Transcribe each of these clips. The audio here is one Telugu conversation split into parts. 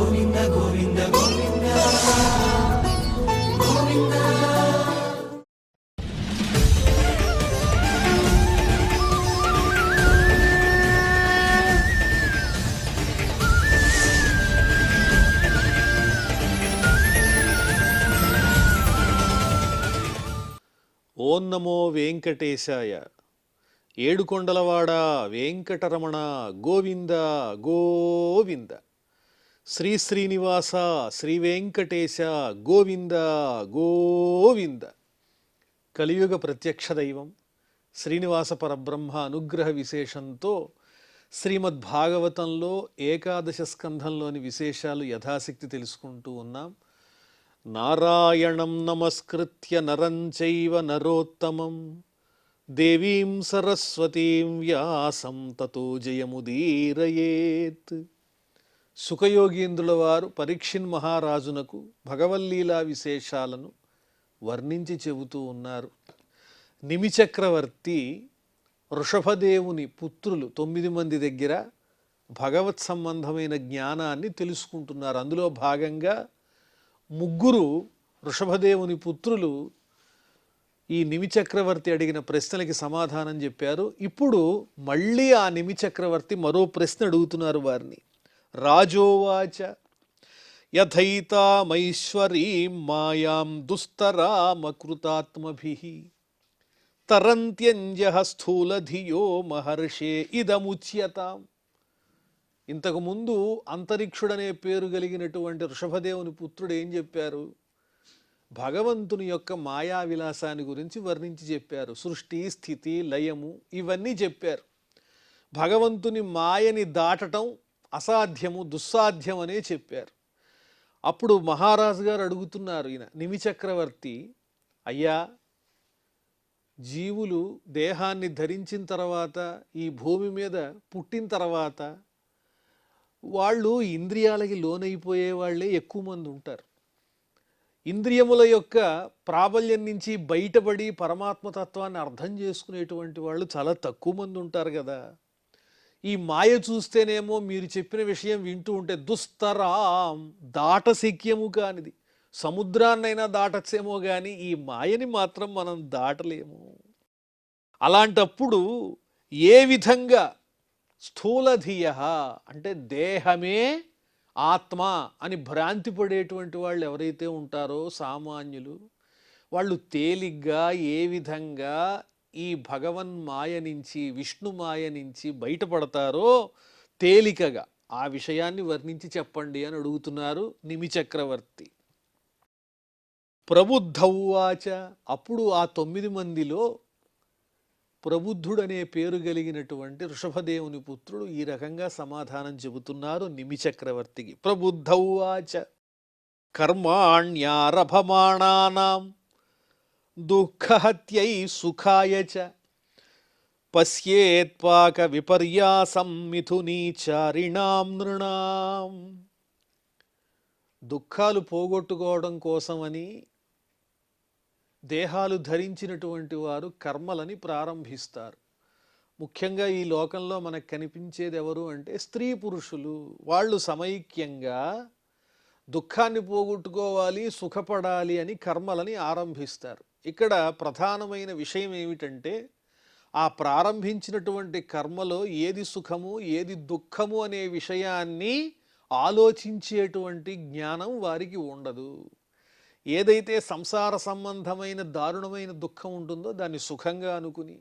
ఓం నమో వెంకటేశాయ. ఏడుకొండలవాడ వెంకటరమణ గోవింద గోవింద. శ్రీ శ్రీనివాస శ్రీ వెంకటేశ గోవింద గోవింద. కలియుగ ప్రత్యక్ష దైవం శ్రీనివాస పరబ్రహ్మ అనుగ్రహ విశేషంతో శ్రీమద్భాగవతంలో ఏకాదశ స్కంధంలోని విశేషాలు యథాశక్తి తెలుసుకుంటూ ఉన్నాం. నారాయణం నమస్కృత్య నరం చైవ నరోత్తమం దేవీం సరస్వతీం వ్యాసం తతో జయముదీరయేత్. సుఖయోగీంద్రుల వారు పరీక్షిన్ మహారాజునకు భగవల్లీలా విశేషాలను వర్ణించి చెబుతూ ఉన్నారు. నిమిచక్రవర్తి వృషభదేవుని పుత్రులు 9 మంది దగ్గర భగవత్ సంబంధమైన జ్ఞానాన్ని తెలుసుకుంటున్నారు. అందులో భాగంగా 3 వృషభదేవుని పుత్రులు ఈ నిమిచక్రవర్తి అడిగిన ప్రశ్నలకి సమాధానం చెప్పారు. ఇప్పుడు మళ్ళీ ఆ నిమిచక్రవర్తి మరో ప్రశ్న అడుగుతున్నారు వారిని. రాజోవాచ యథైతామైశ్వరీం మాయాం దుస్తరామకృతాత్మభిః తరంత్యంజః స్థూలధియో మహర్షే ఇదముచ్యతాం. ఇంతకుముందు అంతరిక్షుడనే పేరు కలిగినటువంటి వృషభదేవుని పుత్రుడు ఏం చెప్పారు? భగవంతుని యొక్క మాయా విలాసాన్ని గురించి వర్ణించి చెప్పారు. సృష్టి, స్థితి, లయము ఇవన్నీ చెప్పారు. భగవంతుని మాయని దాటటం అసాధ్యము, దుస్సాధ్యం అనే చెప్పారు. అప్పుడు మహారాజు గారు అడుగుతున్నారు, ఈయన నిమిచక్రవర్తి, అయ్యా, జీవులు దేహాన్ని ధరించిన తర్వాత ఈ భూమి మీద పుట్టిన తర్వాత వాళ్ళు ఇంద్రియాలకి లోనైపోయే వాళ్ళే ఎక్కువ మంది ఉంటారు. ఇంద్రియముల యొక్క ప్రాబల్యం నుంచి బయటపడి పరమాత్మతత్వాన్ని అర్థం చేసుకునేటువంటి వాళ్ళు చాలా తక్కువ మంది ఉంటారు కదా. ఈ మాయ చూస్తేనేమో మీరు చెప్పిన విషయం వింటూ ఉంటే దుస్తరాం, దాటశక్యము కానిది. సముద్రాన్నైనా దాటచ్చేమో కానీ ఈ మాయని మాత్రం మనం దాటలేము. అలాంటప్పుడు ఏ విధంగా స్థూలధియ అంటే దేహమే ఆత్మ అని భ్రాంతి పడేటువంటి వాళ్ళు ఎవరైతే ఉంటారో సామాన్యులు, వాళ్ళు తేలిగ్గా ఏ విధంగా ఈ భగవన్మాయ నుంచి, విష్ణుమాయ నుంచి బయటపడతారో తేలికగా ఆ విషయాన్ని వర్ణించి చెప్పండి అని అడుగుతున్నారు నిమిచక్రవర్తి. ప్రబుద్ధౌవాచ. అప్పుడు ఆ 9 మందిలో ప్రబుద్ధుడనే పేరు కలిగినటువంటి వృషభదేవుని పుత్రుడు ఈ రకంగా సమాధానం చెబుతున్నారు నిమిచక్రవర్తికి. ప్రబుద్ధౌవాచ కర్మాణ్యారభమాణానాం దుఃఖహత్యై సుఖాయ చ పశ్యేత్పాక విపర్యాసం మిథునీచారిణాం నృణాం. దుఃఖాలు పోగొట్టుకోవడం కోసమని దేహాలు ధరించినటువంటి వారు కర్మలని ప్రారంభిస్తారు. ముఖ్యంగా ఈ లోకంలో మనకు కనిపించేది ఎవరు అంటే స్త్రీ పురుషులు. వాళ్ళు సమైక్యంగా దుఃఖాన్ని పోగొట్టుకోవాలి, సుఖపడాలి అని కర్మలని ఆరంభిస్తారు. ఇక్కడ ప్రధానమైన విషయం ఏమిటంటే ఆ ప్రారంభించినటువంటి కర్మలో ఏది సుఖము ఏది దుఃఖము అనే విషయాన్ని ఆలోచించేటువంటి జ్ఞానం వారికి ఉండదు. ఏదైతే సంసార సంబంధమైన దారుణమైన దుఃఖం ఉంటుందో దాన్ని సుఖంగా అనుకుని,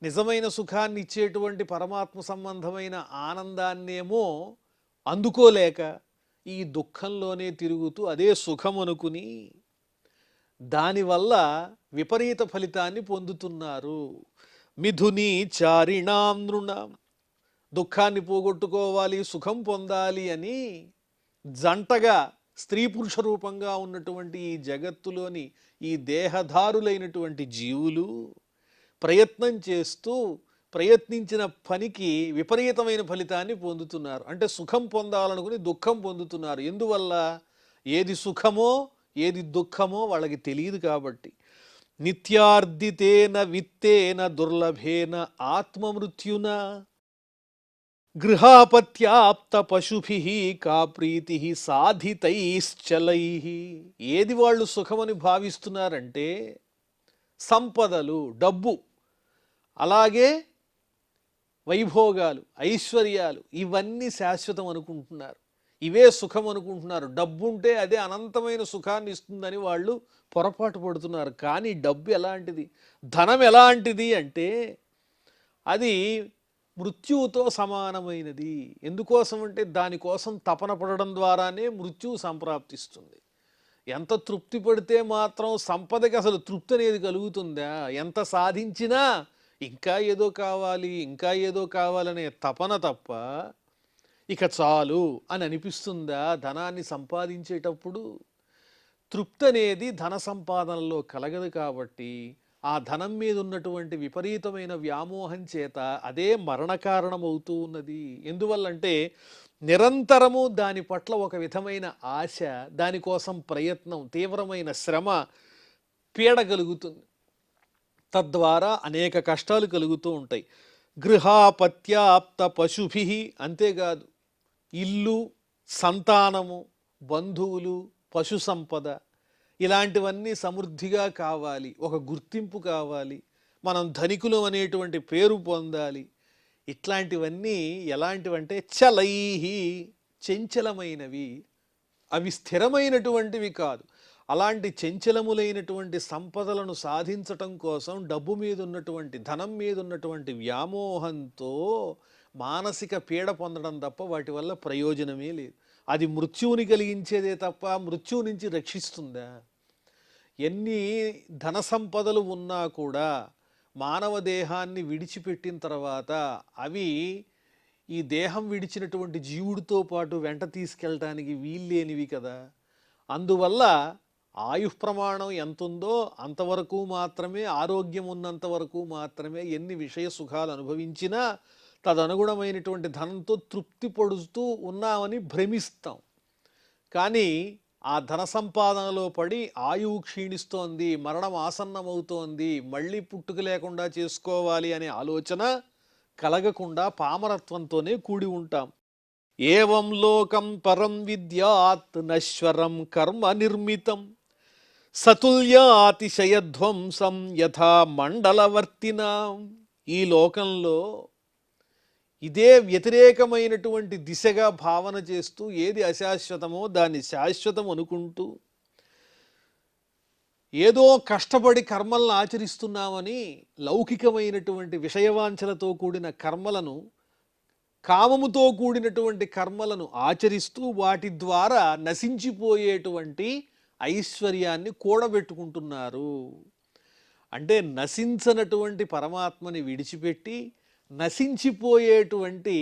నిజమైన సుఖాన్ని ఇచ్చేటువంటి పరమాత్మ సంబంధమైన ఆనందాన్నేమో అందుకోలేక ఈ దుఃఖంలోనే తిరుగుతూ అదే సుఖం అనుకుని దానివల్ల విపరీత ఫలితాన్ని పొందుతున్నారు. మిథుని చారిణాం నృణాం. దుఃఖాన్ని పోగొట్టుకోవాలి, సుఖం పొందాలి అని జంటగా స్త్రీ పురుష రూపంగా ఉన్నటువంటి ఈ జగత్తులోని ఈ దేహధారులైనటువంటి జీవులు ప్రయత్నం చేస్తూ ప్రయత్నించిన పనికి విపరీతమైన ఫలితాన్ని పొందుతున్నారు. అంటే సుఖం పొందాలనుకుని దుఃఖం పొందుతున్నారు. ఎందువల్ల? ఏది సుఖమో ఏది దుఃఖమో వాళ్ళకి తెలియదు కాబట్టి. నిత్యార్దితేన విత్తేన దుర్లభేన ఆత్మమృత్యున గృహాపత్యాప్త పశుభి కా ప్రీతి సాధితైశ్చలై. ఏది వాళ్ళు సుఖమని భావిస్తున్నారంటే సంపదలు, డబ్బు, అలాగే వైభోగాలు, ఐశ్వర్యాలు, ఇవన్నీ శాశ్వతం అనుకుంటున్నారు, ఇవే సుఖం అనుకుంటున్నారు. డబ్బు ఉంటే అదే అనంతమైన సుఖాన్ని ఇస్తుందని వాళ్ళు పొరపాటు పడుతున్నారు. కానీ డబ్బు ఎలాంటిది, ధనం ఎలాంటిది అంటే అది మృత్యువుతో సమానమైనది. ఎందుకోసం అంటే దానికోసం తపన పడడం ద్వారానే మృత్యువు సంప్రాప్తిస్తుంది. ఎంత తృప్తి పడితే మాత్రం సంపదకి అసలు తృప్తి అనేది కలుగుతుందా? ఎంత సాధించినా ఇంకా ఏదో కావాలి, ఇంకా ఏదో కావాలనే తపన తప్ప ఇక చాలు అని అనిపిస్తుందా? ధనాన్ని సంపాదించేటప్పుడు తృప్తి అనేది ధన సంపాదనలో కలగదు. కాబట్టి ఆ ధనం మీద ఉన్నటువంటి విపరీతమైన వ్యామోహం చేత అదే మరణ కారణమవుతూ ఉన్నది. ఎందువల్లంటే నిరంతరము దాని పట్ల ఒక విధమైన ఆశ, దానికోసం ప్రయత్నం, తీవ్రమైన శ్రమ, పీడ కలుగుతుంది. తద్వారా అనేక కష్టాలు కలుగుతూ ఉంటాయి. గృహాపత్యాప్త పశుభి, అంతేకాదు ఇల్లు, సంతానము, బంధువులు, పశు సంపద, ఇలాంటివన్నీ సమృద్ధిగా కావాలి, ఒక గుర్తింపు కావాలి, మనం ధనికులు అనేటువంటి పేరు పొందాలి. ఇట్లాంటివన్నీ ఎలాంటివంటే చలైహి, చంచలమైనవి, అవి స్థిరమైనటువంటివి కాదు. అలాంటి చంచలములైనటువంటి సంపదలను సాధించటం కోసం డబ్బు మీద ఉన్నటువంటి, ధనం మీద ఉన్నటువంటి వ్యామోహంతో మానసిక పీడ పొందడం తప్ప వాటి వల్ల ప్రయోజనమే లేదు. అది మృత్యువుని కలిగించేదే తప్ప మృత్యువు నుంచి రక్షిస్తుందా? ఎన్ని ధన సంపదలు ఉన్నా కూడా మానవ దేహాన్ని విడిచిపెట్టిన తర్వాత అవి ఈ దేహం విడిచినటువంటి జీవుడితో పాటు వెంట తీసుకెళ్ళటానికి వీల్లేనివి కదా. అందువల్ల ఆయుః ప్రమాణం ఎంతుందో అంతవరకు మాత్రమే, ఆరోగ్యం ఉన్నంత వరకు మాత్రమే ఎన్ని విషయ సుఖాలు అనుభవించినా తదనుగుణమైనటువంటి ధనంతో తృప్తి పడుతూ ఉన్నామని భ్రమిస్తాం. కానీ ఆ ధన సంపాదనలో పడి ఆయువు క్షీణిస్తోంది, మరణం ఆసన్నమవుతోంది, మళ్ళీ పుట్టుక లేకుండా చేసుకోవాలి అనే ఆలోచన కలగకుండా పామరత్వంతోనే కూడి ఉంటాం. ఏవం లోకం పరం విద్యాత్ నశ్వరం కర్మ నిర్మితం సతుల్యాతిశయధ్వంసం యథా మండలవర్తినాం. ఈ లోకంలో ఇదే వ్యతిరేకమైనటువంటి దిశగా భావన చేస్తూ ఏది అశాశ్వతమో దాన్ని శాశ్వతం అనుకుంటూ ఏదో కష్టపడి కర్మలను ఆచరిస్తున్నామని లౌకికమైనటువంటి విషయవాంఛలతో కూడిన కర్మలను, కామముతో కూడినటువంటి కర్మలను ఆచరిస్తూ వాటి ద్వారా నశించిపోయేటువంటి ఐశ్వర్యాన్ని కూడబెట్టుకుంటున్నారు. అంటే నశించనటువంటి పరమాత్మని విడిచిపెట్టి నశించిపోయేటువంటి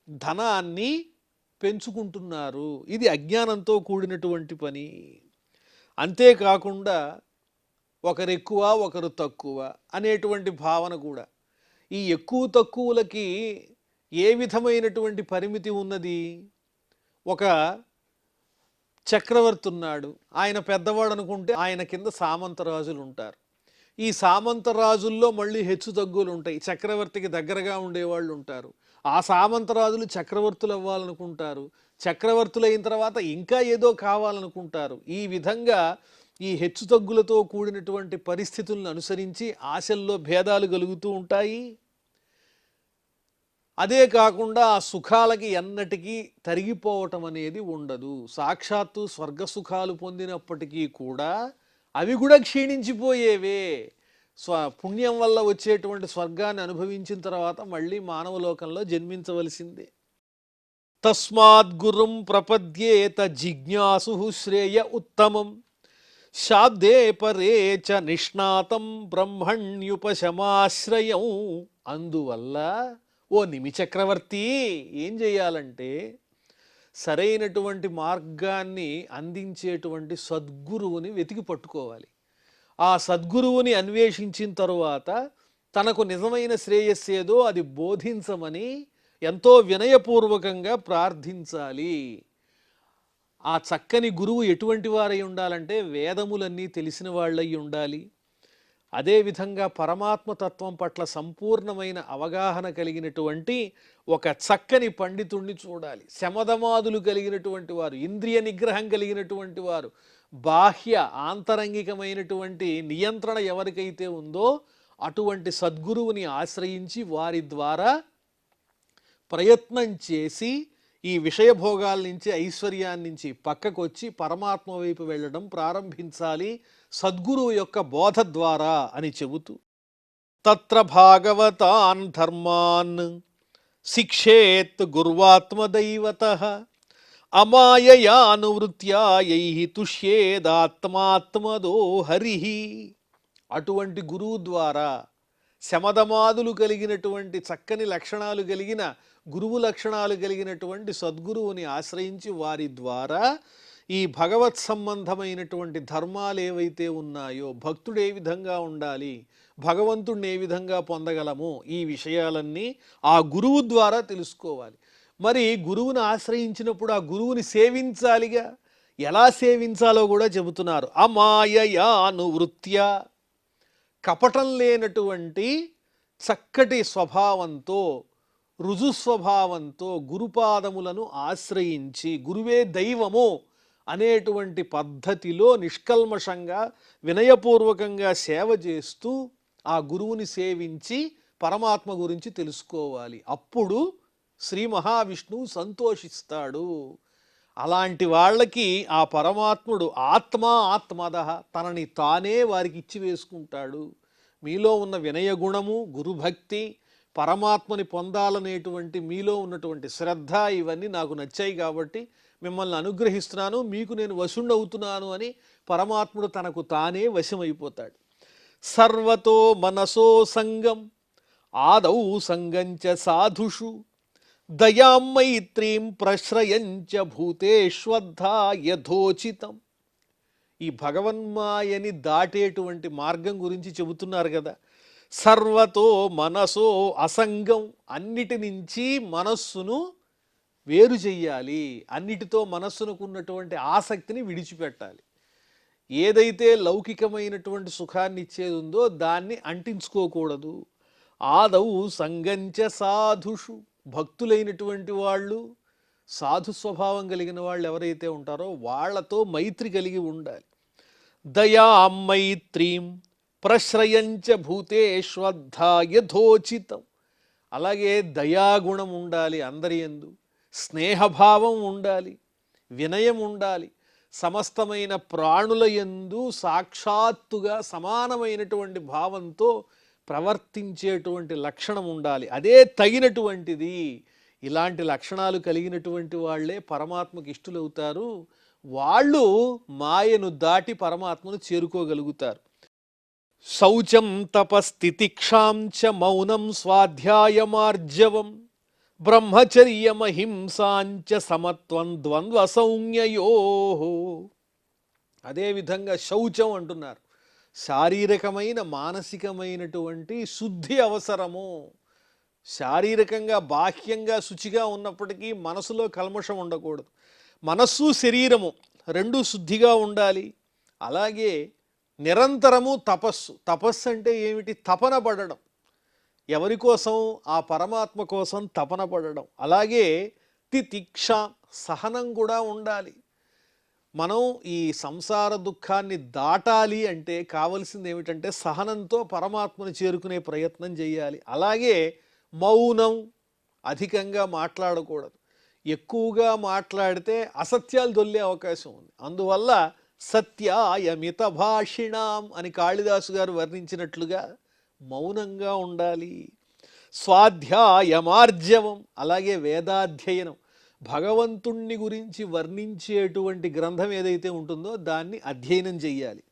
ధనాన్ని పెంచుకుంటున్నారు. ఇది అజ్ఞానంతో కూడినటువంటి పని. అంతేకాకుండా ఒకరు ఎక్కువ ఒకరు తక్కువ అనేటువంటి భావన కూడా. ఈ ఎక్కువ తక్కువలకి ఏ విధమైనటువంటి పరిమితి ఉన్నది? ఒక చక్రవర్తి ఉన్నాడు, ఆయన పెద్దవాడు అనుకుంటే ఆయన కింద సామంతరాజులు ఉంటారు. ఈ సామంతరాజుల్లో మళ్ళీ హెచ్చు తగ్గులు ఉంటాయి. చక్రవర్తికి దగ్గరగా ఉండేవాళ్ళు ఉంటారు. ఆ సామంతరాజులు చక్రవర్తులు అవ్వాలనుకుంటారు. చక్రవర్తులు అయిన తర్వాత ఇంకా ఏదో కావాలనుకుంటారు. ఈ విధంగా ఈ హెచ్చు తగ్గులతో కూడినటువంటి పరిస్థితులను అనుసరించి ఆశల్లో భేదాలు కలుగుతూ ఉంటాయి. అదే కాకుండా ఆ సుఖాలకి ఎన్నటికీ తరిగిపోవటం అనేది ఉండదు. సాక్షాత్తు స్వర్గ సుఖాలు పొందినప్పటికీ కూడా అవి కూడా క్షీణించిపోయేవే. పుణ్యం వల్ల వచ్చేటువంటి స్వర్గాన్ని అనుభవించిన తర్వాత మళ్ళీ మానవలోకంలో జన్మించవలసిందే. తస్మాత్ గురుం ప్రపద్యేత జిజ్ఞాసు శ్రేయ ఉత్తమం శాబ్దే పరే చ నిష్ణాతం బ్రహ్మణ్యుపశమాశ్రయం. అందువల్ల ఓ నిమిచక్రవర్తి ఏం చేయాలంటే సరైనటువంటి మార్గాన్ని అందించేటువంటి సద్గురువుని వెతికి పట్టుకోవాలి. ఆ సద్గురువుని అన్వేషించిన తరువాత తనకు నిజమైన శ్రేయస్సేదో అది బోధించమని ఎంతో వినయపూర్వకంగా ప్రార్థించాలి. ఆ చక్కని గురువు ఎటువంటి వారై ఉండాలంటే వేదములన్నీ తెలిసిన వాళ్ళై ఉండాలి, అదేవిధంగా పరమాత్మతత్వం పట్ల సంపూర్ణమైన అవగాహన కలిగినటువంటి ఒక చక్కని పండితుణ్ణి చూడాలి. శమధమాదులు కలిగినటువంటి వారు, ఇంద్రియ నిగ్రహం కలిగినటువంటి వారు, బాహ్య ఆంతరంగికమైనటువంటి నియంత్రణ ఎవరికైతే ఉందో అటువంటి సద్గురువుని ఆశ్రయించి వారి ద్వారా ప్రయత్నం చేసి ఈ విషయభోగాల నుంచి, ఐశ్వర్యాన్ని నుంచి పక్కకొచ్చి పరమాత్మ వైపు వెళ్ళడం ప్రారంభించాలి సద్గురువు యొక్క బోధ ద్వారా అని చెబుతూ, తత్ర భాగవతాన్ ధర్మాన్ శిక్షేత్ గుర్వాత్మదైవతః అమాయయానువృత్యా యైః తుష్యేదాత్మాత్మదో హరిః. అటువంటి గురువు ద్వారా శమధమాదులు కలిగినటువంటి చక్కని లక్షణాలు కలిగిన గురువు లక్షణాలు కలిగినటువంటి సద్గురువుని ఆశ్రయించి వారి ద్వారా ఈ భగవత్ సంబంధమైనటువంటి ధర్మాలు ఏవైతే ఉన్నాయో, భక్తుడు ఏ విధంగా ఉండాలి, భగవంతుడిని ఏ విధంగా పొందగలమో ఈ విషయాలన్నీ ఆ గురువు ద్వారా తెలుసుకోవాలి. మరి గురువుని ఆశ్రయించినప్పుడు ఆ గురువుని సేవించాలిగా. ఎలా సేవించాలో కూడా చెబుతున్నారు. అమాయయానువృత్యా, కపటం లేనటువంటి చక్కటి స్వభావంతో, రుజుస్వభావంతో గురుపాదములను ఆశ్రయించి గురువే దైవము అనేటువంటి పద్ధతిలో నిష్కల్మషంగా వినయపూర్వకంగా సేవ చేస్తూ ఆ గురువుని సేవించి పరమాత్మ గురించి తెలుసుకోవాలి. అప్పుడు శ్రీ మహావిష్ణువు సంతోషిస్తాడు. అలాంటి వాళ్ళకి ఆ పరమాత్ముడు ఆత్మదః తనని తానే వారికి ఇచ్చి వేసుకుంటాడు. మీలో ఉన్న వినయ గుణము, గురుభక్తి, పరమాత్మని పొందాలనేటువంటి మీలో ఉన్నటువంటి శ్రద్ధ ఇవన్నీ నాకు నచ్చాయి కాబట్టి మిమ్మల్ని అనుగ్రహిస్తున్నాను, మీకు నేను వశుండవుతున్నాను అని పరమాత్ముడు తనకు తానే వశమైపోతాడు. సర్వతో మనసో సంగం ఆదౌ సంగంచ సాధుషు దయాం మైత్రీం ప్రశ్రయంచ భూతేష్వద్ధా యథోచితం. ఈ భగవన్మాయని దాటేటువంటి మార్గం గురించి చెబుతున్నారు కదా. సర్వతో మనసో అసంగం, అన్నిటి నుంచి మనస్సును వేరు చెయ్యాలి, అన్నిటితో మనస్సునకు ఉన్నటువంటి ఆసక్తిని విడిచిపెట్టాలి. ఏదైతే లౌకికమైనటువంటి సుఖాన్ని ఇచ్చేది ఉందో దాన్ని అంటించుకోకూడదు. ఆదౌ సంగంచ సాధుషు, భక్తులైనటువంటి వాళ్ళు, సాధు స్వభావం కలిగిన వాళ్ళు ఎవరైతే ఉంటారో వాళ్ళతో మైత్రి కలిగి ఉండాలి. దయాం మైత్రీం ప్రశ్రయంచ భూతేష్వద్ధా యథోచితం. అలాగే దయాగుణం ఉండాలి అందరి యందు, స్నేహభావం ఉండాలి, వినయం ఉండాలి, సమస్తమైన ప్రాణుల యందు సాక్షాత్తుగా సమానమైనటువంటి భావంతో ప్రవర్తించేటువంటి లక్షణం ఉండాలి. అదే తగినటువంటిది. ఇలాంటి లక్షణాలు కలిగినటువంటి వాళ్ళే పరమాత్మకి ఇష్టలవుతారు. వాళ్ళు మాయను దాటి పరమాత్మను చేరుకోగలుగుతారు. శౌచం తపస్థితిక్షాం చ మౌనం స్వాధ్యాయమార్జవం బ్రహ్మచర్యమహింసాంచ సమత్వం ద్వంద్వ సంజ్ఞయో. అదేవిధంగా శౌచం అంటున్నారు. శారీరకమైన మానసికమైనటువంటి శుద్ధి అవసరము. శారీరకంగా బాహ్యంగా శుచిగా ఉన్నప్పటికీ మనసులో కల్మషం ఉండకూడదు. మనస్సు శరీరము రెండూ శుద్ధిగా ఉండాలి. అలాగే నిరంతరము తపస్సు అంటే ఏమిటి? తపన పడడం, ఎవరి కోసం? ఆ పరమాత్మ కోసం తపన పడడం. అలాగే తితిక్ష, సహనం కూడా ఉండాలి. మనం ఈ సంసార దుఃఖాన్ని దాటాలి అంటే కావలసింది ఏమిటంటే సహనంతో పరమాత్మను చేరుకునే ప్రయత్నం చేయాలి. అలాగే మౌనం, అధికంగా మాట్లాడకూడదు. ఎక్కువగా మాట్లాడితే అసత్యాలు దొల్లే అవకాశం ఉంది. అందువల్ల సత్యాయమిత భాషిణాం అని కాళిదాసు గారు వర్ణించినట్లుగా మౌనంగా ఉండాలి. స్వాధ్యాయమార్జవం, అలాగే వేదాధ్యయనం, భగవంతుణ్ణి గురించి వర్ణించేటువంటి గ్రంథం ఏదైతే ఉంటుందో దాన్ని అధ్యయనం చెయ్యాలి.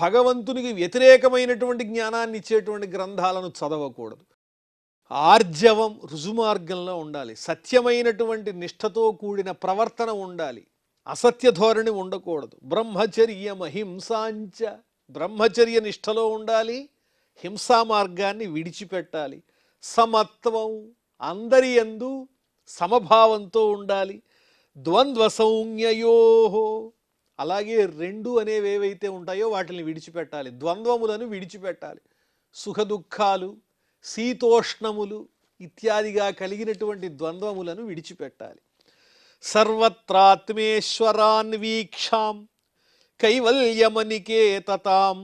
భగవంతునికి వ్యతిరేకమైనటువంటి జ్ఞానాన్ని ఇచ్చేటువంటి గ్రంథాలను చదవకూడదు. ఆర్జవం, రుజుమార్గంలో ఉండాలి. సత్యమైనటువంటి నిష్ఠతో కూడిన ప్రవర్తన ఉండాలి. అసత్య ధోరణి ఉండకూడదు. బ్రహ్మచర్యమహింసాంచ, బ్రహ్మచర్య నిష్ఠలో ఉండాలి, హింసా మార్గాన్ని విడిచిపెట్టాలి. సమత్వం, అందరి యందు సమభావంతో ఉండాలి. ద్వంద్వ సంజ్ఞయో, అలాగే రెండు అనేవి ఏవైతే ఉంటాయో వాటిని విడిచిపెట్టాలి, ద్వంద్వములను విడిచిపెట్టాలి. సుఖదుఖాలు, శీతోష్ణములు ఇత్యాదిగా కలిగినటువంటి ద్వంద్వములను విడిచిపెట్టాలి. సర్వత్రాత్మేశ్వరాన్వీక్షాం కైవల్యమనికేతతాం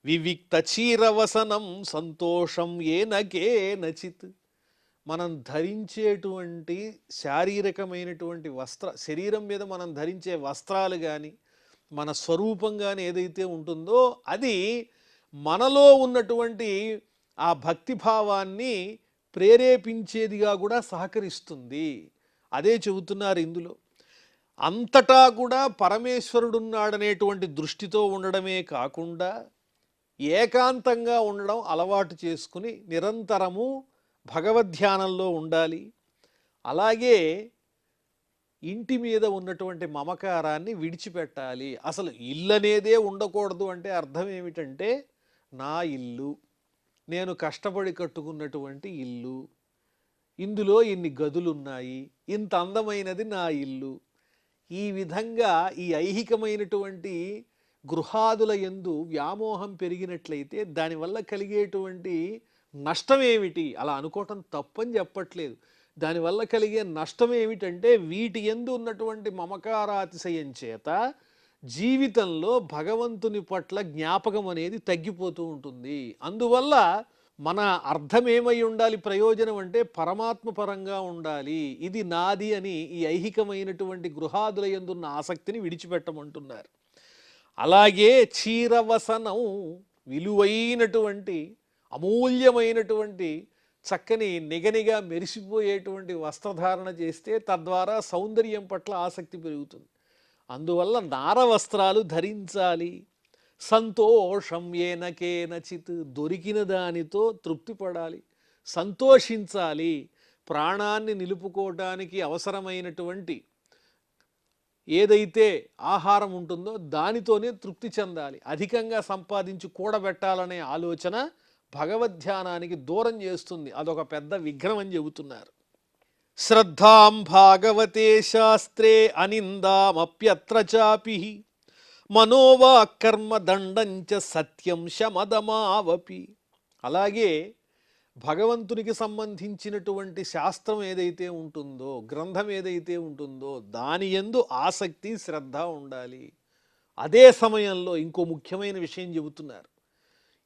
వివిక్త చీరవసనం సంతోషం ఏన కేనచిత్. మనం ధరించేటువంటి శారీరకమైనటువంటి శరీరం మీద మనం ధరించే వస్త్రాలు కానీ మన స్వరూపం కానీ ఏదైతే ఉంటుందో అది మనలో ఉన్నటువంటి ఆ భక్తిభావాన్ని ప్రేరేపించేదిగా కూడా సహకరిస్తుంది. అదే చెబుతున్నారు ఇందులో. అంతటా కూడా పరమేశ్వరుడున్నాడనేటువంటి దృష్టితో ఉండడమే కాకుండా ఏకాంతంగా ఉండడం అలవాటు చేసుకుని నిరంతరము భగవద్ధ్యానంలో ఉండాలి. అలాగే ఇంటి మీద ఉన్నటువంటి మమకారాన్ని విడిచిపెట్టాలి. అసలు ఇల్లు అనేదే ఉండకూడదు అంటే అర్థం ఏమిటంటే, నా ఇల్లు, నేను కష్టపడి కట్టుకున్నటువంటి ఇల్లు, ఇందులో ఇన్ని గదులున్నాయి, ఇంత అందమైనది నా ఇల్లు. ఈ విధంగా ఈ ఐహికమైనటువంటి గృహాదుల యందు వ్యామోహం పెరిగినట్లయితే దానివల్ల కలిగేటువంటి నష్టం ఏమిటి? అలా అనుకోవటం తప్పని చెప్పట్లేదు. దానివల్ల కలిగే నష్టం ఏమిటంటే వీటి యందు ఉన్నటువంటి మమకారాతిశయం చేత జీవితంలో భగవంతుని పట్ల జ్ఞాపకం అనేది తగ్గిపోతూ ఉంటుంది. అందువల్ల మన అర్థం ఏమై ఉండాలి? ప్రయోజనం అంటే పరమాత్మ పరంగా ఉండాలి. ఇది నాది అని ఈ ఐహికమైనటువంటి గృహాదుల యందున్న ఆసక్తిని విడిచిపెట్టమంటున్నారు. అలాగే చీరవసనం, విలువైనటువంటి అమూల్యమైనటువంటి చక్కని నిగనిగా మెరిసిపోయేటువంటి వస్త్రధారణ చేస్తే తద్వారా సౌందర్యం పట్ల ఆసక్తి పెరుగుతుంది. అందువల్ల నార వస్త్రాలు ధరించాలి. సంతోషం ఏన కేనచిత్, దొరికిన దానితో తృప్తి పడాలి, సంతోషించాలి. ప్రాణాన్ని నిలుపుకోవటానికి అవసరమైనటువంటి ఏదైతే ఆహారం ఉంటుందో దానితోనే తృప్తి చెందాలి. అధికంగా సంపాదించి కూడబెట్టాలనే ఆలోచన భగవద్ధ్యానానికి దూరం చేస్తుంది. అదొక పెద్ద విఘ్నం అని చెబుతున్నారు. శ్రద్ధాం భాగవతే శాస్త్రే అనిందామప్యత్ర చాపి మనోవాకర్మ దండంచ సత్యం శమదమావపి. అలాగే భగవంతునికి సంబంధించినటువంటి శాస్త్రం ఏదైతే ఉంటుందో, గ్రంథం ఏదైతే ఉంటుందో దాని యందు ఆసక్తి, శ్రద్ధ ఉండాలి. అదే సమయంలో ఇంకో ముఖ్యమైన విషయం చెబుతున్నారు.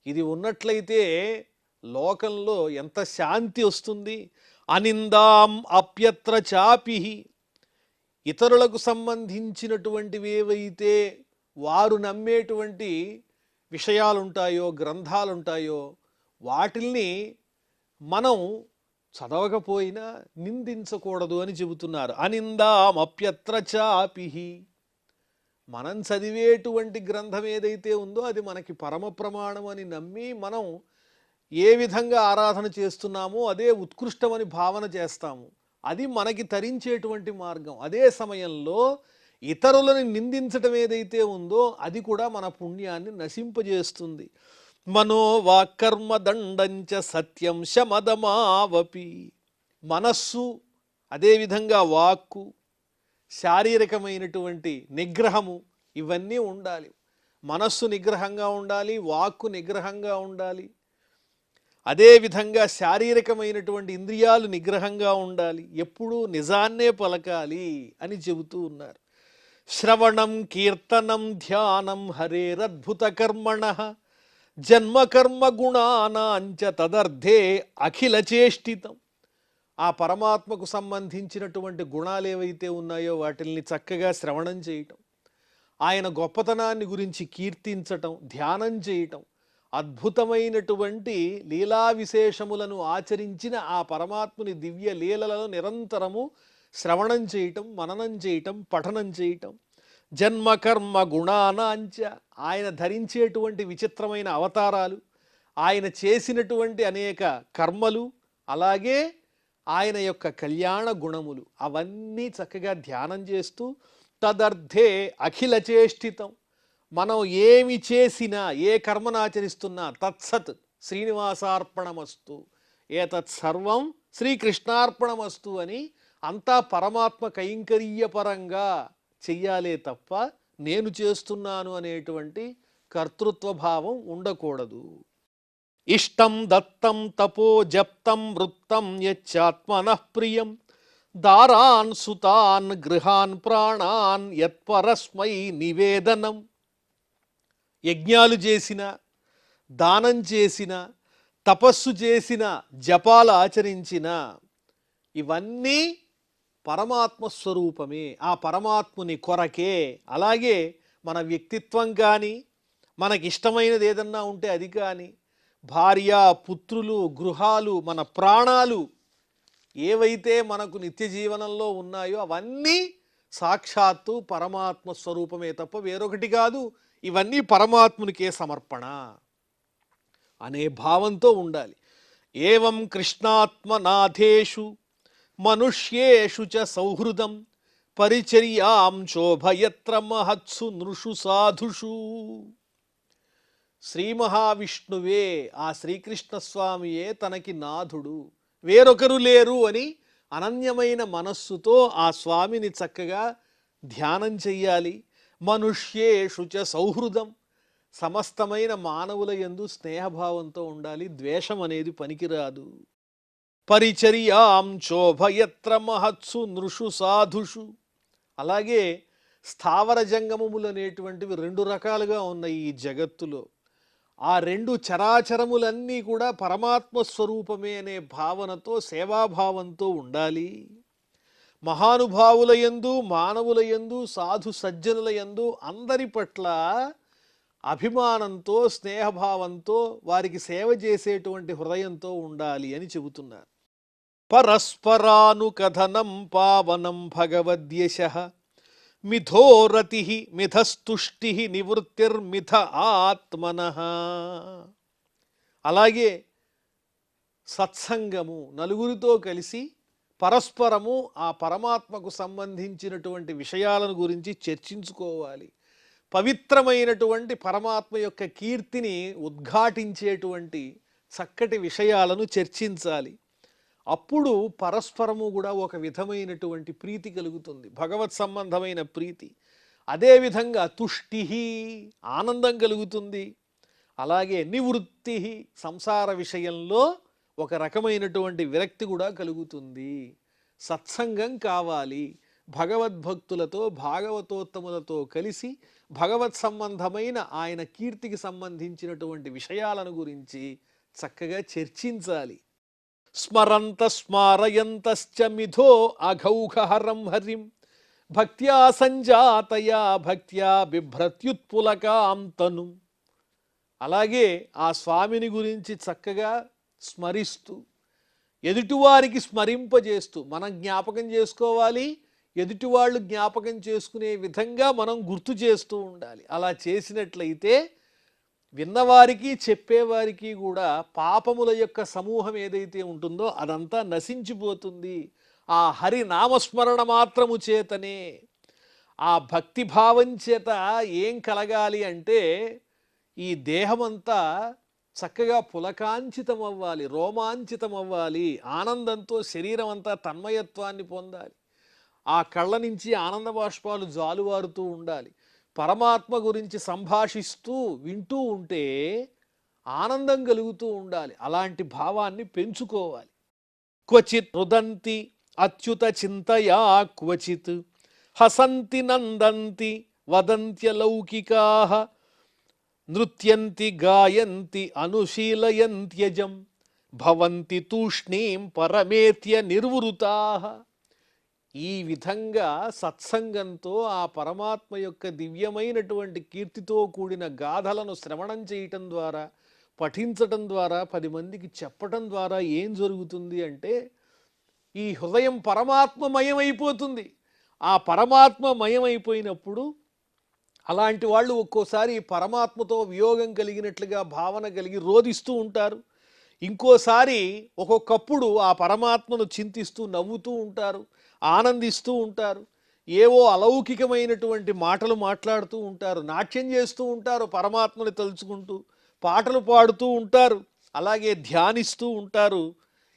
ఇది ఉన్నట్లయితే లోకంలో ఎంత శాంతి వస్తుంది. అనిందాం అప్యత్ర చాపి, ఇతరులకు సంబంధించినటువంటివి ఏవైతే వారు నమ్మేటువంటి విషయాలుంటాయో, గ్రంథాలుంటాయో వాటిల్ని మనం చదవకపోయినా నిందించకూడదు అని చెబుతున్నారు. అనిందామప్యత్ర చాపి, మనం చదివేటువంటి గ్రంథం ఏదైతే ఉందో అది మనకి పరమ ప్రమాణం అని నమ్మి మనం ఏ విధంగా ఆరాధన చేస్తున్నామో అదే ఉత్కృష్టమని భావన చేస్తాము. అది మనకి తరించేటువంటి మార్గం. అదే సమయంలో ఇతరులను నిందించటం ఏదైతే ఉందో అది కూడా మన పుణ్యాన్ని నశింపజేస్తుంది. మనోవాకర్మ దండంచ సత్యం శమదమావపి. మనస్సు, అదేవిధంగా వాక్కు, శారీరకమైనటువంటి నిగ్రహము ఇవన్నీ ఉండాలి. మనస్సు నిగ్రహంగా ఉండాలి, వాక్కు నిగ్రహంగా ఉండాలి, అదేవిధంగా శారీరకమైనటువంటి ఇంద్రియాలు నిగ్రహంగా ఉండాలి. ఎప్పుడూ నిజాన్నే పలకాలి అని చెబుతూ ఉన్నారు. శ్రవణం కీర్తనం ధ్యానం హరేరద్భుత కర్మణః జన్మకర్మ గుణానాంచ తదర్థే అఖిల చేష్టితం. ఆ పరమాత్మకు సంబంధించినటువంటి గుణాలు ఏవైతే ఉన్నాయో వాటిల్ని చక్కగా శ్రవణం చేయటం, ఆయన గొప్పతనాన్ని గురించి కీర్తించటం, ధ్యానం చేయటం, అద్భుతమైనటువంటి లీలా విశేషములను ఆచరించిన ఆ పరమాత్ముని దివ్య లీలలను నిరంతరము శ్రవణం చేయటం, మననం చేయటం, పఠనం చేయటం. జన్మకర్మ గుణానాంచ, ఆయన ధరించేటువంటి విచిత్రమైన అవతారాలు, ఆయన చేసినటువంటి అనేక కర్మలు, అలాగే ఆయన యొక్క కళ్యాణ గుణములు అవన్నీ చక్కగా ధ్యానం చేస్తూ తదర్థే అఖిల చేష్టితం. మనం ఏమి చేసినా, ఏ కర్మను ఆచరిస్తున్నా తత్సత్ శ్రీనివాసార్పణమస్తు, ఏతత్ సర్వం శ్రీకృష్ణార్పణమస్తు అని అంతా పరమాత్మ కైంకర్యపరంగా చెయ్యాలే తప్ప నేను చేస్తున్నాను అనేటువంటి కర్తృత్వ భావం ఉండకూడదు. ఇష్టం దత్తం తపో జప్తం వృత్తం యచ్చాత్మనః ప్రియం దారాన్ సుతాన్ గృహాన్ ప్రాణాన్ యత్పరస్మై నివేదనం. యజ్ఞాలు చేసిన, దానం చేసిన, తపస్సు చేసిన, జపాలు ఆచరించిన, ఇవన్నీ పరమాత్మ స్వరూపమే, ఆ పరమాత్ముని కొరకే. అలాగే మన వ్యక్తిత్వం కానీ, మనకిష్టమైనది ఏదన్నా ఉంటే అది కానీ, భార్య, పుత్రులు, గృహాలు, మన ప్రాణాలు ఏవైతే మనకు నిత్య జీవనంలో ఉన్నాయో అవన్నీ సాక్షాత్తు పరమాత్మ స్వరూపమే తప్ప వేరొకటి కాదు. ఇవన్నీ పరమాత్మునికే సమర్పణ అనే భావంతో ఉండాలి. ఏవం కృష్ణాత్మనాథేషు మనుష్యేషు చ సౌహృదం పరిచర్యాం శోభయత్ర మహత్సు నృషు సాధుషు. శ్రీ మహావిష్ణువే, ఆ శ్రీకృష్ణస్వామియే తనకి నాథుడు, వేరొకరు లేరు అని అనన్యమైన మనస్సుతో ఆ స్వామిని చక్కగా ధ్యానం చెయ్యాలి. మనుష్యేషు చ సౌహృదం, సమస్తమైన మానవుల యందు స్నేహభావంతో ఉండాలి, ద్వేషం అనేది పనికిరాదు. పరిచర్యాం శోభయత్ర మహత్సు నృషు సాధుషు. అలాగే స్థావర జంగమములు అనేటువంటివి రెండు రకాలుగా ఉన్నాయి ఈ జగత్తులో. ఆ రెండు చరాచరములన్నీ కూడా పరమాత్మ స్వరూపమే అనే భావనతో, సేవాభావంతో ఉండాలి. మహానుభావుల యందు, మానవుల యందు, సాధు సజ్జనుల యందు అందరి పట్ల అభిమానంతో, స్నేహభావంతో, వారికి సేవ చేసేటువంటి హృదయంతో ఉండాలి అని చెబుతున్నారు. పరస్పరానుకథనం పావనం భగవద్యశః మిథోరతి మిథస్తుష్టి నివృత్తిర్మిథ ఆత్మనః. అలాగే సత్సంగము, నలుగురితో కలిసి పరస్పరము ఆ పరమాత్మకు సంబంధించినటువంటి విషయాలను గురించి చర్చించుకోవాలి. పవిత్రమైనటువంటి పరమాత్మ యొక్క కీర్తిని ఉద్ఘాటించేటువంటి చక్కటి విషయాలను చర్చించాలి. అప్పుడు పరస్పరము కూడా ఒక విధమైనటువంటి ప్రీతి కలుగుతుంది, భగవత్ సంబంధమైన ప్రీతి. అదేవిధంగా తుష్టి, ఆనందం కలుగుతుంది. అలాగే నివృత్తి, సంసార విషయంలో ఒక రకమైనటువంటి విరక్తి కూడా కలుగుతుంది. సత్సంగం కావాలి. భగవద్భక్తులతో, భాగవతోత్తములతో కలిసి భగవత్ సంబంధమైన ఆయన కీర్తికి సంబంధించినటువంటి విషయాలను గురించి చక్కగా చర్చించాలి. స్మరంత స్మారయంతశ్చ మిథో అఘౌఘహరం హరిం భక్త్యా సంజాతయా భక్త్యా బిభ్రత్యుత్పులకాం తను. అలాగే ఆ స్వామిని గురించి చక్కగా స్మరిస్తూ, ఎదుటివారికి స్మరింపజేస్తూ, మనం జ్ఞాపకం చేసుకోవాలి, ఎదుటివాళ్ళు జ్ఞాపకం చేసుకునే విధంగా మనం గుర్తు చేస్తూ ఉండాలి. అలా చేసినట్లయితే విన్నవారికి, చెప్పేవారికి కూడా పాపముల యొక్క సమూహం ఏదైతే ఉంటుందో అదంతా నశించిపోతుంది. ఆ హరి నామస్మరణ మాత్రము చేతనే, ఆ భక్తిభావం చేత ఏం కలగాలి అంటే ఈ దేహమంతా చక్కగా పులకాంచితం అవ్వాలి, రోమాంచితం అవ్వాలి, ఆనందంతో శరీరం అంతా తన్మయత్వాన్ని పొందాలి. ఆ కళ్ళ నుంచి ఆనంద బాష్పాలు జాలువారుతూ ఉండాలి. పరమాత్మ గురించి సంభాషిస్తూ వింటూ ఉంటే ఆనందం కలుగుతూ ఉండాలి. అలాంటి భావాన్ని పెంచుకోవాలి. క్వచిత్ రుదంతి అచ్యుత చింతయా క్వచిత్ హసంతి నందంతి వదంత్యలౌకికాః నృత్యంతి గాయంతి అనుశీలయంత్యజం భవంతి తూష్ణీం పరమేత్య నిర్వృతాః. ఈ విధంగా సత్సంగంతో ఆ పరమాత్మ యొక్క దివ్యమైనటువంటి కీర్తితో కూడిన గాథలను శ్రవణం చేయటం ద్వారా, పఠించటం ద్వారా, 10 మందికి చెప్పటం ద్వారా ఏం జరుగుతుంది అంటే ఈ హృదయం పరమాత్మమయమైపోతుంది. ఆ పరమాత్మమయమైపోయినప్పుడు అలాంటి వాళ్ళు ఒక్కోసారి పరమాత్మతో వియోగం కలిగినట్లుగా భావన కలిగి రోదిస్తూ ఉంటారు. ఇంకోసారి ఒక్కొక్కప్పుడు ఆ పరమాత్మను చింతిస్తూ నవ్వుతూ ఉంటారు, ఆనందిస్తూ ఉంటారు. ఏవో అలౌకికమైనటువంటి మాటలు మాట్లాడుతూ ఉంటారు, నాట్యం చేస్తూ ఉంటారు, పరమాత్మని తలుచుకుంటూ పాటలు పాడుతూ ఉంటారు, అలాగే ధ్యానిస్తూ ఉంటారు.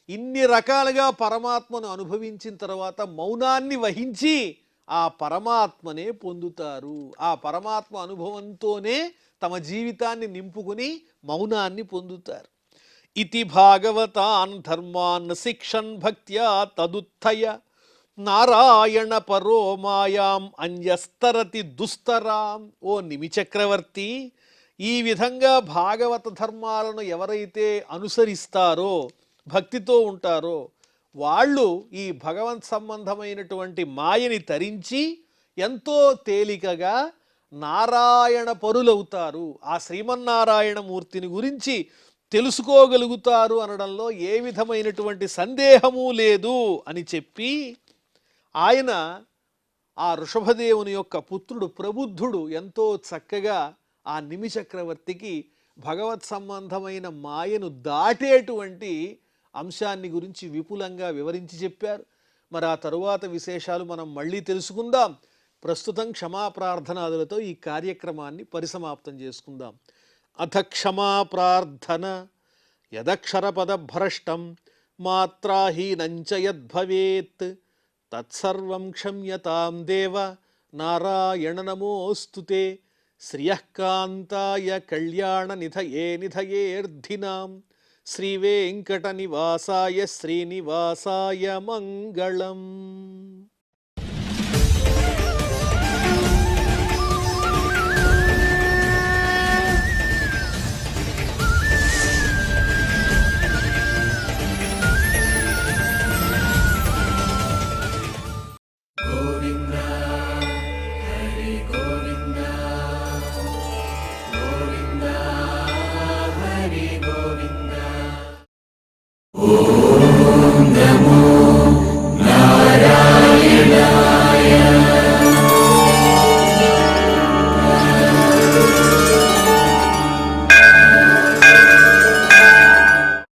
ఇన్ని రకాలుగా పరమాత్మను అనుభవించిన తర్వాత మౌనాన్ని వహించి ఆ పరమాత్మనే పొందుతారు. ఆ పరమాత్మ అనుభవంతోనే తమ జీవితాన్ని నింపుకుని మౌనాన్ని పొందుతారు. ఇతి భాగవతాన్ ధర్మాన్ శిక్షన్ భక్త్యా తదుత్థయ నారాయణ పరో మాయాం అన్యస్తరతి దుస్తరాం. ఓ నిమిచక్రవర్తి, ఈ విధంగా భాగవత ధర్మాలను ఎవరైతే అనుసరిస్తారో, భక్తితో ఉంటారో, వాళ్ళు ఈ భగవత్ సంబంధమైనటువంటి మాయని తరించి ఎంతో తేలికగా నారాయణ పరులవుతారు. ఆ శ్రీమన్నారాయణ మూర్తిని గురించి తెలుసుకోగలుగుతారు అనడంలో ఏ విధమైనటువంటి సందేహము లేదు అని చెప్పి, ఆయన ఆ వృషభదేవుని యొక్క పుత్రుడు ప్రబుద్ధుడు ఎంతో చక్కగా ఆ నిమిచక్రవర్తికి భగవత్ సంబంధమైన మాయను దాటేటువంటి అంశాన్ని గురించి విపులంగా వివరించి చెప్పారు. మరి ఆ తరువాత విశేషాలు మనం మళ్ళీ తెలుసుకుందాం. ప్రస్తుతం క్షమా ప్రార్థనాదులతో ఈ కార్యక్రమాన్ని పరిసమాప్తం చేసుకుందాం. అథ క్షమా ప్రార్థన. యదక్షరపదభ్రష్టం మాత్రాహీనంచ యద్భవేత్ తత్సర్వం క్షమ్యతాం దేవ నారాయణ నమోస్తుతే. శ్రియః కాంతాయ కళ్యాణ నిధయే నిధయేర్ధినాం శ్రీవేంకట నివాసాయ శ్రీనివాసాయ మంగళం.